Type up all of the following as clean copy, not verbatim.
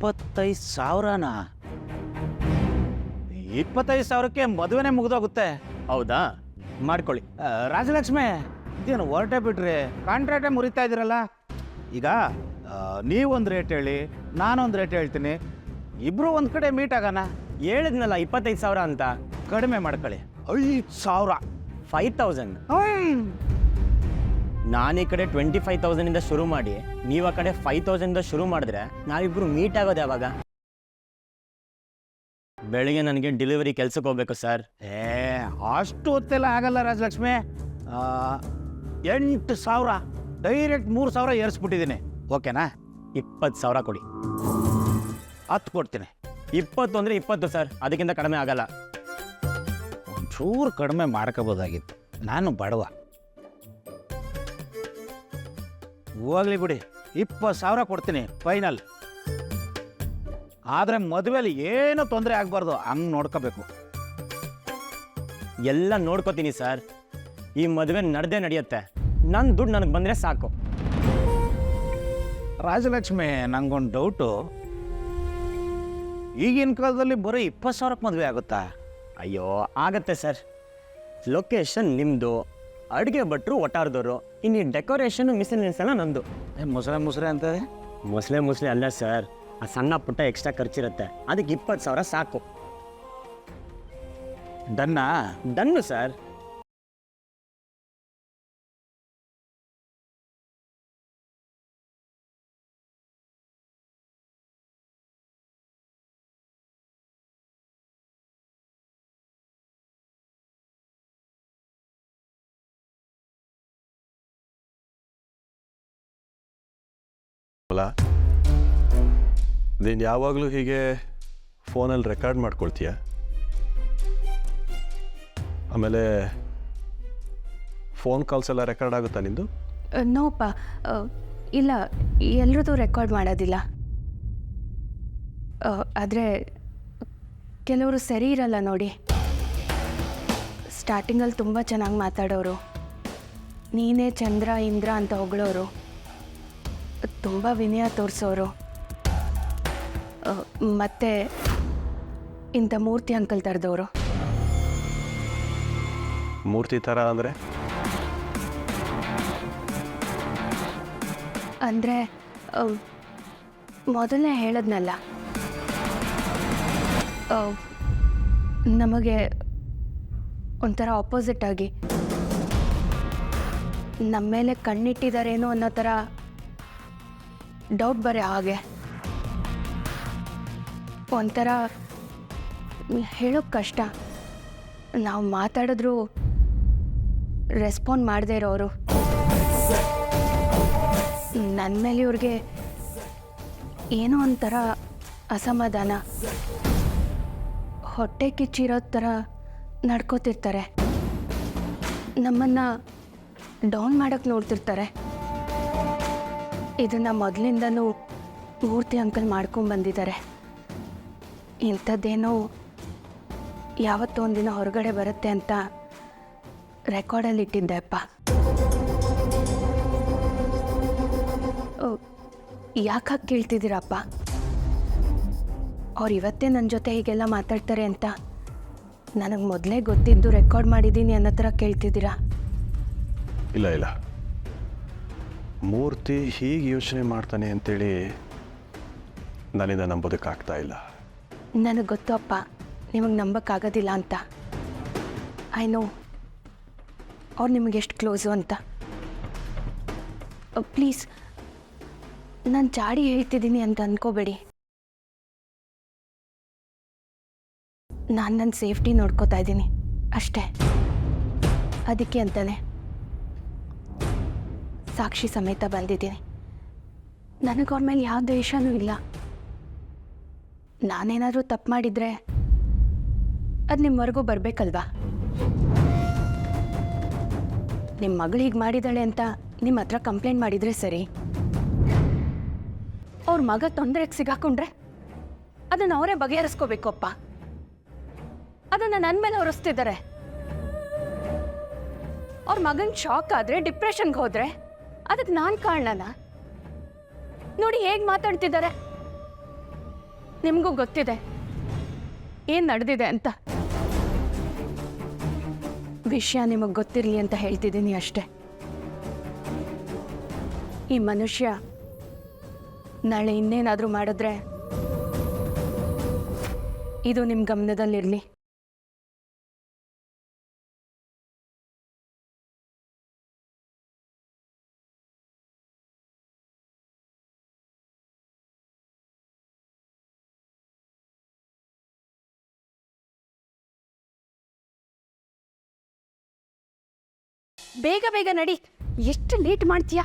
25,000ನಾ? 25,000ಕ್ಕೆ ಮದುವೆನೇ ಮುಗಿದೋಗುತ್ತೆ. ಹೌದಾ, ಮಾಡ್ಕೊಳ್ಳಿ. ರಾಜಲಕ್ಷ್ಮಿ, ಇದೇನು ಹೊರಟೆ ಬಿಟ್ರಿ, ಕಾಂಟ್ರಾಕ್ಟೇ ಮುರಿತಾ ಇದ್ದೀರಲ್ಲ. ಈಗ ನೀವೊಂದು ರೇಟ್ ಹೇಳಿ, ನಾನೊಂದು ರೇಟ್ ಹೇಳ್ತೀನಿ, ಇಬ್ರು ಒಂದು ಕಡೆ ಮೀಟ್ ಆಗೋಣ. ಹೇಳಿದ್ನಲ್ಲ 25,000 ಅಂತ. ಕಡಿಮೆ ಮಾಡ್ಕೊಳ್ಳಿ. 5,000. 5,000. ನಾನು ಈ ಕಡೆ 25,000 ಶುರು ಮಾಡಿ ನೀವು ಆ ಕಡೆ 5,000 ಶುರು ಮಾಡಿದ್ರೆ ನಾವಿಬ್ರು ಮೀಟ್ ಆಗೋದು ಯಾವಾಗ? ಬೆಳಿಗ್ಗೆ ನನಗೆ ಡೆಲಿವರಿ ಕೆಲ್ಸಕ್ಕೆ ಹೋಗ್ಬೇಕು ಸರ್. ಅಷ್ಟು ಹೊತ್ತೆಲ್ಲ ಆಗಲ್ಲ ರಾಜಲಕ್ಷ್ಮಿ. 8,000 ಡೈರೆಕ್ಟ್ 3,000 ಏರಿಸ್ಬಿಟ್ಟಿದ್ದೀನಿ. ಓಕೆನಾ? 20,000 ಕೊಡಿ. 10 ಕೊಡ್ತೀನಿ. 20 ಅಂದರೆ 20 ಸರ್, ಅದಕ್ಕಿಂತ ಕಡಿಮೆ ಆಗಲ್ಲ. ಒಂಚೂರು ಕಡಿಮೆ ಮಾಡ್ಕೋಬೋದಾಗಿತ್ತು, ನಾನು ಬಡವ. ಹೋಗ್ಲಿ ಬಿಡಿ, 20,000 ಕೊಡ್ತೀನಿ ಫೈನಲ್. ಆದರೆ ಮದುವೆಲಿ ಏನೂ ತೊಂದರೆ ಆಗಬಾರ್ದು, ಹಂಗೆ ನೋಡ್ಕೋಬೇಕು. ಎಲ್ಲ ನೋಡ್ಕೋತೀನಿ ಸರ್. ಈ ಮದುವೆ ನಡೆದೇ ನಡೆಯುತ್ತೆ. ನನ್ನ ದುಡ್ಡು ನನಗೆ ಬಂದರೆ ಸಾಕು. ರಾಜಲಕ್ಷ್ಮಿ, ನಂಗೊಂದು ಡೌಟು. ಈಗಿನ ಕಾಲದಲ್ಲಿ ಬರೀ 20,000ಕ್ಕೆ ಮದುವೆ ಆಗುತ್ತಾ? ಅಯ್ಯೋ, ಆಗತ್ತೆ ಸರ್. ಲೊಕೇಶನ್ ನಿಮ್ಮದು, ಅಡುಗೆ ಭಟ್ರು ಒಟ್ಟಾರ್ದವರು, ಇನ್ನು ಡೆಕೋರೇಷನು ಮಿಸ್ಸೆಲೆನ್ಸ್ ಎಲ್ಲ ನಂದು. ಮುಸ್ರೆ ಅಂತದೆ? ಮುಸ್ಲೆ ಅಲ್ಲ ಸರ್, ಆ ಸಣ್ಣ ಪುಟ್ಟ ಎಕ್ಸ್ಟ್ರಾ ಖರ್ಚಿರುತ್ತೆ, ಅದಕ್ಕೆ 20,000 ಸಾಕು. ಡನ್ನು ಸರ್. ನೀನು ಯಾವಾಗಲೂ ಹೀಗೆ ಫೋನಲ್ಲಿ ರೆಕಾರ್ಡ್ ಮಾಡ್ಕೊಳ್ತೀಯ? ಆಮೇಲೆ ಫೋನ್ ಕಾಲ್ಸ್ ಎಲ್ಲ ರೆಕಾರ್ಡ್ ಆಗುತ್ತಾ ನಿಂದು? ನೋಪ್ಪ, ಇಲ್ಲ, ಎಲ್ಲರದ್ದು ರೆಕಾರ್ಡ್ ಮಾಡೋದಿಲ್ಲ. ಆದರೆ ಕೆಲವರು ಸರಿ ಇರಲ್ಲ ನೋಡಿ. ಸ್ಟಾರ್ಟಿಂಗಲ್ಲಿ ತುಂಬ ಚೆನ್ನಾಗಿ ಮಾತಾಡೋರು, ನೀನೇ ಚಂದ್ರ ಇಂದ್ರ ಅಂತ ಹೊಗಳೋರು, ತುಂಬ ವಿನಯ ತೋರಿಸೋರು, ಮತ್ತು ಇಂಥ ಮೂರ್ತಿ ಅಂಕಲ್ ತರದವರು. ಮೂರ್ತಿ ಥರ ಅಂದರೆ? ಅಂದರೆ ಮೊದಲನೇ ಹೇಳದ್ನಲ್ಲ, ನಮಗೆ ಒಂಥರ ಆಪೋಸಿಟ್ ಆಗಿ ನಮ್ಮ ಮೇಲೆ ಕಣ್ಣಿಟ್ಟಿದ್ದಾರೇನೋ ಅನ್ನೋ ಥರ ಡೌಟ್ ಬರೋ ಹಾಗೆ, ಒಂಥರ ಹೇಳೋಕ್ಕೆ ಕಷ್ಟ. ನಾವು ಮಾತಾಡಿದ್ರೂ ರೆಸ್ಪಾಂಡ್ ಮಾಡದೇ ಇರೋರು. ನನ್ನ ಮೇಲೆ ಇವ್ರಿಗೆ ಏನೋ ಒಂಥರ ಅಸಮಾಧಾನ, ಹೊಟ್ಟೆ ಕಿಚ್ಚಿರೋ ಥರ ನಡ್ಕೋತಿರ್ತಾರೆ, ನಮ್ಮನ್ನು ಡೌನ್ ಮಾಡೋಕ್ಕೆ ನೋಡ್ತಿರ್ತಾರೆ. ಇದನ್ನು ಮೊದಲಿಂದನೂ ಮೂರ್ತಿ ಅಂಕಲ್ ಮಾಡ್ಕೊಂಡ್ಬಂದಿದ್ದಾರೆ. ಇಂಥದ್ದೇನೋ ಯಾವತ್ತೋ ಒಂದಿನ ಹೊರಗಡೆ ಬರುತ್ತೆ ಅಂತ ರೆಕಾರ್ಡಲ್ಲಿ ಇಟ್ಟಿದ್ದೆ ಅಪ್ಪ. ಯಾಕಾಗಿ ಕೇಳ್ತಿದ್ದೀರಪ್ಪ? ಅವ್ರು ಇವತ್ತೇ ನನ್ನ ಜೊತೆ ಹೀಗೆಲ್ಲ ಮಾತಾಡ್ತಾರೆ ಅಂತ ನನಗೆ ಮೊದಲೇ ಗೊತ್ತಿದ್ದು ರೆಕಾರ್ಡ್ ಮಾಡಿದ್ದೀನಿ ಅನ್ನೋ ಥರ ಕೇಳ್ತಿದ್ದೀರಾ? ಇಲ್ಲ, ಮೂರ್ತಿ ಹೀಗೆ ಯೋಚನೆ ಮಾಡ್ತಾನೆ ಅಂತೇಳಿ ನನ್ನಿಂದ ನಂಬೋದಕ್ಕಾಗ್ತಾ ಇಲ್ಲ. ನನಗೆ ಗೊತ್ತು ಅಪ್ಪ, ನಿಮಗೆ ನಂಬಕ್ಕಾಗೋದಿಲ್ಲ ಅಂತ. ಐ ನೋ ಅವ್ರು ನಿಮಗೆ ಎಷ್ಟು ಕ್ಲೋಸು ಅಂತ. ಪ್ಲೀಸ್, ನಾನು ಚಾಡಿ ಹೇಳ್ತಿದ್ದೀನಿ ಅಂತ ಅಂದ್ಕೋಬೇಡಿ. ನಾನು ನನ್ನ ಸೇಫ್ಟಿ ನೋಡ್ಕೋತಾ ಇದ್ದೀನಿ ಅಷ್ಟೇ. ಅದಕ್ಕೆ ಅಂತಾನೆ ಸಾಕ್ಷಿ ಸಮೇತ ಬಂದಿದ್ದೀನಿ. ನನಗೆ ಅವ್ರ ಮೇಲೆ ಯಾವ ದ್ವೇಷನೂ ಇಲ್ಲ. ನಾನೇನಾದರೂ ತಪ್ಪು ಮಾಡಿದರೆ ಅದು ನಿಮ್ಮವರೆಗೂ ಬರಬೇಕಲ್ವಾ? ನಿಮ್ಮ ಮಗಳು ಹೀಗೆ ಮಾಡಿದಾಳೆ ಅಂತ ನಿಮ್ಮ ಹತ್ರ ಕಂಪ್ಲೇಂಟ್ ಮಾಡಿದರೆ ಸರಿ. ಅವ್ರ ಮಗ ತೊಂದರೆಗೆ ಸಿಗಾಕೊಂಡ್ರೆ ಅದನ್ನು ಅವರೇ ಬಗೆಹರಿಸ್ಕೋಬೇಕು ಅಪ್ಪ. ಅದನ್ನು ನನ್ನ ಮೇಲೆ ಹೊರಿಸ್ತಿದ್ದಾರೆ. ಅವ್ರ ಮಗನ ಶಾಕ್ ಆದರೆ, ಡಿಪ್ರೆಷನ್ಗೆ ಹೋದರೆ ಅದಕ್ಕೆ ನಾನು ಕಾರಣನಾ? ನೋಡಿ ಹೇಗೆ ಮಾತಾಡ್ತಿದ್ದಾರೆ. ನಿಮಗೂ ಗೊತ್ತಿದೆ ಏನು ನಡೆದಿದೆ ಅಂತ. ವಿಷಯ ನಿಮಗೆ ಗೊತ್ತಿರಲಿ ಅಂತ ಹೇಳ್ತಿದ್ದೀನಿ ಅಷ್ಟೆ. ಈ ಮನುಷ್ಯ ನಾಳೆ ಇನ್ನೇನಾದರೂ ಮಾಡಿದ್ರೆ ಇದು ನಿಮ್ಮ ಗಮನದಲ್ಲಿರಲಿ. ಬೇಗ ಬೇಗ ನಡಿ. ಎಷ್ಟು ಲೇಟ್ ಮಾಡ್ತೀಯಾ?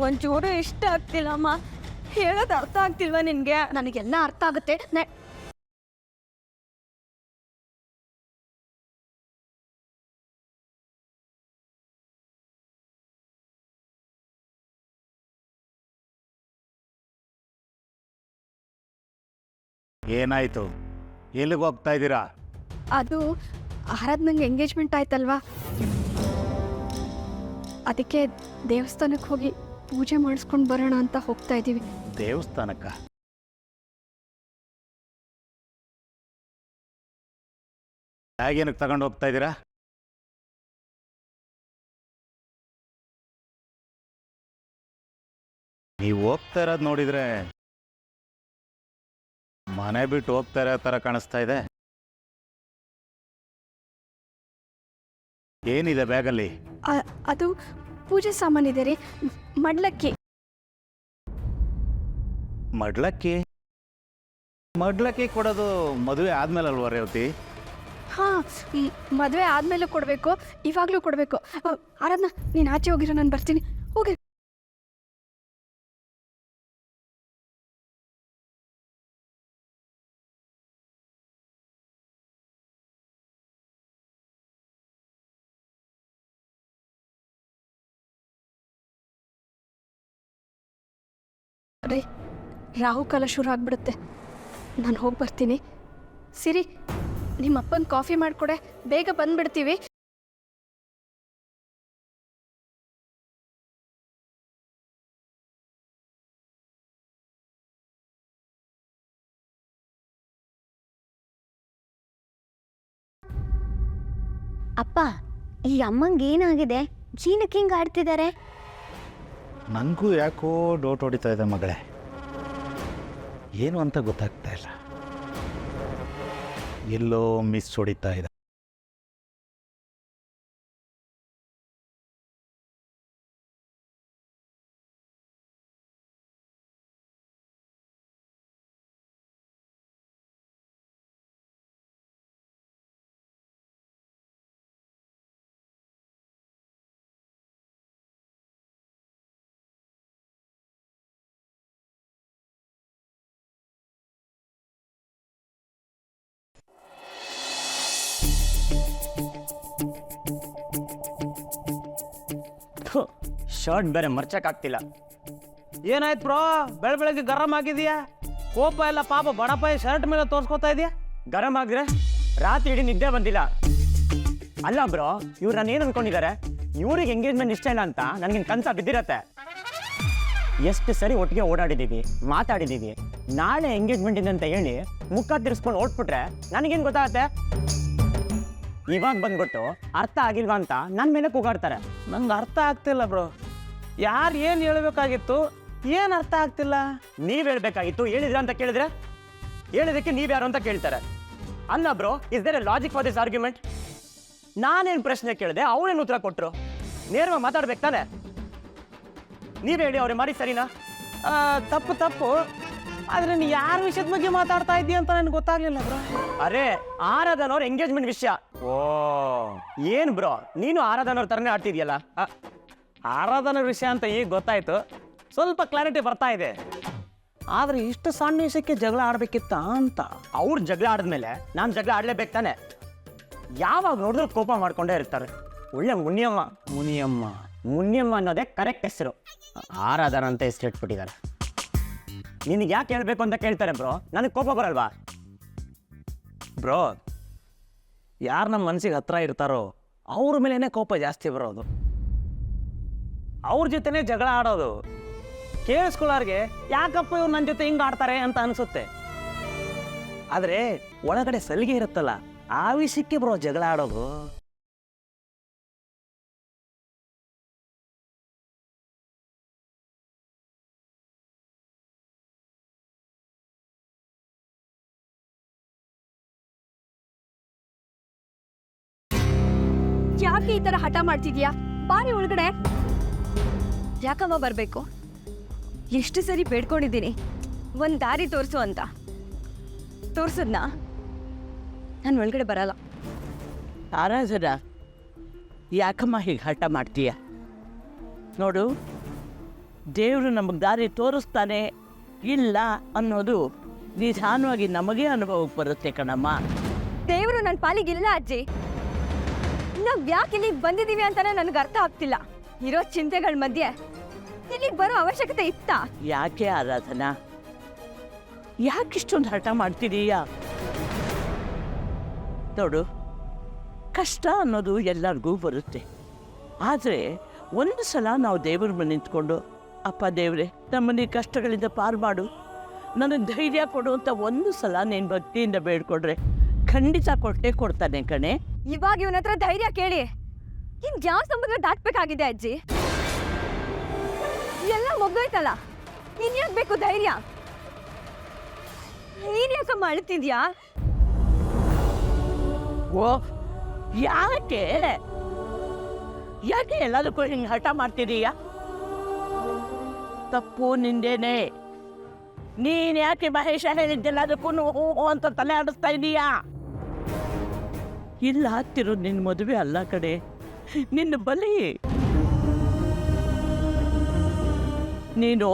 ಒಂಚೂರು ಇಷ್ಟ ಆಗ್ತಿಲ್ಲಮ್ಮ. ಹೇಳೋದು ಅರ್ಥ ಆಗ್ತಿಲ್ವಾ ನಿನಗೆ? ನನಗೆಲ್ಲ ಅರ್ಥ ಆಗುತ್ತೆ. ಏನಾಯ್ತು? ಎಲ್ಲಿಗೆ ಹೋಗ್ತಾ ಇದ್ದೀರಾ? ಅದು ಆರಾಧನೆಗೆ ಎಂಗೇಜ್ಮೆಂಟ್ ಆಯ್ತಲ್ವಾ, ಅದಕ್ಕೆ ದೇವಸ್ಥಾನಕ್ಕೆ ಹೋಗಿ ಪೂಜೆ ಮಾಡಿಸ್ಕೊಂಡು ಬರೋಣ ಅಂತ ಹೋಗ್ತಾ ಇದ್ದೀವಿ. ದೇವಸ್ಥಾನಕ್ಕ? ಹೇಗೇನಕ್ಕೆ ತಗೊಂಡು ಹೋಗ್ತಾ ಇದ್ದೀರಾ? ನೀವು ಹೋಗ್ತಾ ಇರೋದು ನೋಡಿದ್ರೆ ಮನೆ ಬಿಟ್ಟು ಹೋಗ್ತಾ ಇರೋ ಥರ ಕಾಣಿಸ್ತಾ ಇದೆ. ಏನಿದೆ ಬ್ಯಾಗಲ್ಲಿ? ಅದು ಪೂಜೆ ಸಾಮಾನಿದೆ ರೀ. ಮಡ್ಲಕ್ಕಿ. ಮಡ್ಲಕ್ಕಿ? ಮಡ್ಲಕ್ಕಿ ಕೊಡೋದು ಮದುವೆ ಆದ್ಮೇಲೆ ಅಲ್ವಾ ರೇವತಿ? ಹಾಂ, ಮದುವೆ ಆದಮೇಲೆ ಕೊಡಬೇಕು, ಇವಾಗಲೂ ಕೊಡಬೇಕು. ಆರಾಧನಾ, ನೀನು ಆಚೆ ಹೋಗಿರೋ, ನಾನು ಬರ್ತೀನಿ. ಹೋಗಿ. ರೀ, ರಾಹುಕಾಲ ಶುರು ಆಗ್ಬಿಡುತ್ತೆ. ನಾನು ಹೋಗಿ ಬರ್ತೀನಿ. ಸಿರಿ, ನಿಮ್ಮ ಅಪ್ಪನ ಕಾಫಿ ಮಾಡಿಕೊಡೆ, ಬೇಗ ಬಂದ್ಬಿಡ್ತೀವಿ. ಅಪ್ಪ, ಈ ಅಮ್ಮಂಗೆ ಏನಾಗಿದೆ? ಚೀನಕ್ಕೆ ಹಿಂಗೆ ಆಡ್ತಿದ್ದಾರೆ. ನನಗೂ ಯಾಕೋ ಡೌಟ್ ಹೊಡಿತಾ ಇದೆ ಮಗಳೇ. ಏನು ಅಂತ ಗೊತ್ತಾಗ್ತಾ ಇಲ್ಲ. ಎಲ್ಲೋ ಮಿಸ್ ಹೊಡಿತಾ ಇದೆ. ಶರ್ಟ್ ಬೇರೆ ಮರ್ಚಕ್ಕಾಗ್ತಿಲ್ಲ. ಏನಾಯ್ತು ಬ್ರೋ? ಬೆಳಗ್ಗೆ ಗರಂ ಆಗಿದೆಯಾ? ಕೋಪ ಎಲ್ಲ ಪಾಪ ಬಡಪಾಯಿ ಶರ್ಟ್ ಮೇಲೆ ತೋರಿಸ್ಕೊತಾ ಇದೆಯಾ? ಗರಂ ಆಗಿದ್ರೆ ರಾತ್ರಿ ಇಡೀ ನಿದ್ದೆ ಬಂದಿಲ್ಲ. ಅಲ್ಲ ಬ್ರೋ, ಇವ್ರು ನಾನು ಏನು ಅನ್ಕೊಂಡಿದ್ದಾರೆ? ಇವ್ರಿಗೆ ಎಂಗೇಜ್ಮೆಂಟ್ ಇಷ್ಟ ಇಲ್ಲ ಅಂತ ನನಗಿನ್ ಕನ್ಸ ಬಿದ್ದಿರತ್ತೆ. ಎಷ್ಟು ಸರಿ ಒಟ್ಟಿಗೆ ಓಡಾಡಿದ್ದೀವಿ, ಮಾತಾಡಿದ್ದೀವಿ. ನಾಳೆ ಎಂಗೇಜ್ಮೆಂಟ್ ಇದೆ ಅಂತ ಹೇಳಿ ಮುಖ ತಿರ್ಸ್ಕೊಂಡು ಓಡ್ಬಿಟ್ರೆ ನನಗೇನು ಗೊತ್ತಾಗತ್ತೆ? ಇವಾಗ ಬಂದ್ಬಿಟ್ಟು ಅರ್ಥ ಆಗಿಲ್ವಾ ಅಂತ ನನ್ನ ಮೇಲೆ ಕೂಗಾಡ್ತಾರೆ. ನಂಗೆ ಅರ್ಥ ಆಗ್ತಿಲ್ಲ ಬ್ರೋ. ಯಾರು ಏನು ಹೇಳ್ಬೇಕಾಗಿತ್ತು, ಏನು ಅರ್ಥ ಆಗ್ತಿಲ್ಲ. ನೀವ್ ಹೇಳ್ಬೇಕಾಗಿತ್ತು, ಹೇಳಿದ್ರ ಅಂತ ಕೇಳಿದ್ರೆ ಹೇಳಿದಕ್ಕೆ ನೀವ್ ಯಾರು ಅಂತ ಕೇಳ್ತಾರೆ. ಅಲ್ಲ bro, is there a logic for this argument? ನಾನೇನು ಪ್ರಶ್ನೆ ಕೇಳಿದೆ, ಅವ್ರೇನು ಉತ್ತರ ಕೊಟ್ರು? ನೇರವಾಗಿ ಮಾತಾಡ್ಬೇಕು ತಾನೆ? ನೀವ್ ಹೇಳಿ, ಅವ್ರಿಗೆ ಮಾಡಿ ಸರಿನಾ? ತಪ್ಪು. ಆದ್ರೆ ನೀ ಯಾರ ವಿಷಯದ ಬಗ್ಗೆ ಮಾತಾಡ್ತಾ ಇದ್ದೀಯ ಅಂತ ನನಗೆ ಗೊತ್ತಾಗ್ಲಿಲ್ಲ ಬ್ರೋ. ಅರೆ, ಆರಾಧನ್ ಅವ್ರ ಎಂಗೇಜ್ಮೆಂಟ್ ವಿಷಯ. ಓ, ಏನ್ ಬ್ರೋ, ನೀನು ಆರಾಧನ್ ಅವ್ರ ತರನೇ ಆಡ್ತಿದ್ಯಲ್ಲ? ಆರಾಧನಾ ವಿಷಯ ಅಂತ ಈಗ ಗೊತ್ತಾಯ್ತು. ಸ್ವಲ್ಪ ಕ್ಲಾರಿಟಿ ಬರ್ತಾ ಇದೆ. ಆದ್ರೆ ಇಷ್ಟು ಸಣ್ಣ ವಿಷಯಕ್ಕೆ ಜಗಳ ಆಡ್ಬೇಕಿತ್ತ ಅಂತ. ಅವ್ರು ಜಗಳ ಆಡಿದ್ಮೇಲೆ ನಾನು ಜಗಳ ಆಡ್ಲೇಬೇಕು ತಾನೆ? ಯಾವಾಗ ನೋಡಿದ್ರು ಕೋಪ ಮಾಡ್ಕೊಂಡೇ ಇರ್ತಾರೆ. ಒಳ್ಳೆ ಮುನಿಯಮ್ಮ ಅನ್ನೋದೇ ಕರೆಕ್ಟ್ ಹೆಸರು. ಆರಾಧನ ಅಂತ ಹೆಸರು ಇಟ್ಬಿಟ್ಟಿದ್ದಾರೆ. ನಿನಗೆ ಯಾಕೆ ಹೇಳ್ಬೇಕು ಅಂತ ಕೇಳ್ತಾರೆ ಬ್ರೋ. ನನಗೆ ಕೋಪ ಬರಲ್ವಾ ಬ್ರೋ? ಯಾರು ನಮ್ಮ ಮನಸ್ಸಿಗೆ ಹತ್ರ ಇರ್ತಾರೋ ಅವ್ರ ಮೇಲೇನೆ ಕೋಪ ಜಾಸ್ತಿ ಬರೋದು, ಅವ್ರ ಜೊತೆನೇ ಜಗಳ ಆಡೋದು. ಕೇಳಿಸ್ಕೊಳ್ಳೋರ್ಗೆ ಯಾಕಪ್ಪ ಇವ್ರು ನನ್ನ ಜೊತೆ ಹಿಂಗೆ ಆಡ್ತಾರೆ ಅಂತ ಅನಿಸುತ್ತೆ. ಆದರೆ ಒಳಗಡೆ ಸಲಿಗೆ ಇರುತ್ತಲ್ಲ, ಆ ವಿಷಯಕ್ಕೆ ಬ್ರೋ ಜಗಳ ಆಡೋದು. ಯಾಕೆ ಈ ತರ ಹಠ ಮಾಡ್ತಿದ್ಯಾ? ಬಾರಿ ಒಳಗಡೆ. ಯಾಕಮ್ಮ ಬರ್ಬೇಕು? ಎಷ್ಟು ಸರಿ ಬೇಡ್ಕೊಂಡಿದ್ದೀನಿ ಒಂದ್ ದಾರಿ ತೋರಿಸು ಅಂತ. ತೋರ್ಸದ್ನ? ನಾನು ಒಳಗಡೆ ಬರಲ್ಲ. ಆರಾಧನಾ, ಯಾಕಮ್ಮ ಹೀಗೆ ಹಠ ಮಾಡ್ತೀಯ? ನೋಡು, ದೇವರು ನಮಗೆ ದಾರಿ ತೋರಿಸ್ತಾನೆ ಇಲ್ಲ ಅನ್ನೋದು ನಿಧಾನವಾಗಿ ನಮಗೆ ಅನುಭವಕ್ಕೆ ಬರುತ್ತೆ ಕಣಮ್ಮ. ದೇವರು ನನ್ನ ಪಾಲಿಗಿಲ್ಲ ಅಜ್ಜಿ. ನಾವ್ ಯಾಕೆ ಇಲ್ಲಿಗೆ ಬಂದಿದೀವಿ ಅಂತಾನೆ ನನಗೆ ಅರ್ಥ ಆಗ್ತಿಲ್ಲ. ಇರೋ ಚಿಂತೆಗಳ ಮಧ್ಯೆ ಇಲ್ಲಿಗೆ ಬರೋ ಅವಶ್ಯಕತೆ ಇತ್ತಾ? ಯಾಕೆ ಆರಾಧನಾ, ಯಾಕಿಷ್ಟೊಂದು ಹಠ ಮಾಡ್ತಿದೀಯಾ? ನೋಡು, ಕಷ್ಟ ಅನ್ನೋದು ಎಲ್ಲರಿಗೂ ಬರುತ್ತೆ. ಆದರೆ ಒಂದು ಸಲ ನಾವು ದೇವ್ರ ಮನೆ ನಿಂತ್ಕೊಂಡು, ಅಪ್ಪ ದೇವ್ರೆ, ನಮ್ಮನ್ನ ಈ ಕಷ್ಟಗಳಿಂದ ಪಾರು ಮಾಡು, ನನಗೆ ಧೈರ್ಯ ಕೊಡು ಅಂತ ಒಂದು ಸಲ ನೀನು ಭಕ್ತಿಯಿಂದ ಬೇಡ್ಕೊಡ್ರೆ ಖಂಡಿತ ಕೊಟ್ಟೇ ಕೊಡ್ತಾನೆ ಕಣೆ. ಇವಾಗ ಇವನ ಹತ್ರ ಧೈರ್ಯ ಕೇಳಿ ಇನ್ ಯಾವ ಸಮುದ್ರ ದಾಟ್ಬೇಕಾಗಿದೆ ಅಜ್ಜಿ? ಎಲ್ಲ ಮುಗ್ದೋಯ್ತಲ್ಲ, ಇನ್ಯಾಕ್ ಬೇಕು ಧೈರ್ಯ? ನೀನ್ ಯಾಕಮ್ಮ ಅಳ್ತಿದ್ಯಾ? ಓ, ಯಾಕೆ ಯಾಕೆ ಎಲ್ಲದಕ್ಕೂ ಹಿಂಗೆ ಹಠ ಮಾಡ್ತಿದೀಯ? ತಪ್ಪು ನಿಂದೇನೆ. ನೀನು ಯಾಕೆ ಮಹೇಶ ಹೇಳಿದ್ದೆಲ್ಲದಕ್ಕೂ ಹೂ ಅಂತ ತಲೆ ಆಡಿಸ್ತಾ ಇದೀಯಾ? ಇಲ್ಲ, ಹತ್ತಿರೋ ನಿನ್ನ ಮದುವೆ ಅಲ್ಲ ಕಡೆ, ನಿನ್ನ ಬಲಿ. ನೀನು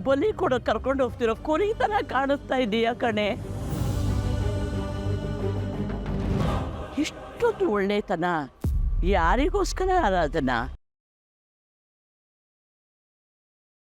ಬಲಿ ಕೂಡ ಕರ್ಕೊಂಡು ಹೋಗ್ತಿರೋ ಕುರಿ ಥರ ಕಾಣಿಸ್ತಾ ಇದೀಯ ಕಣೆ. ಇಷ್ಟೊಂದು ಒಳ್ಳೆತನ ಯಾರಿಗೋಸ್ಕರ ಆರಾಧನಾ?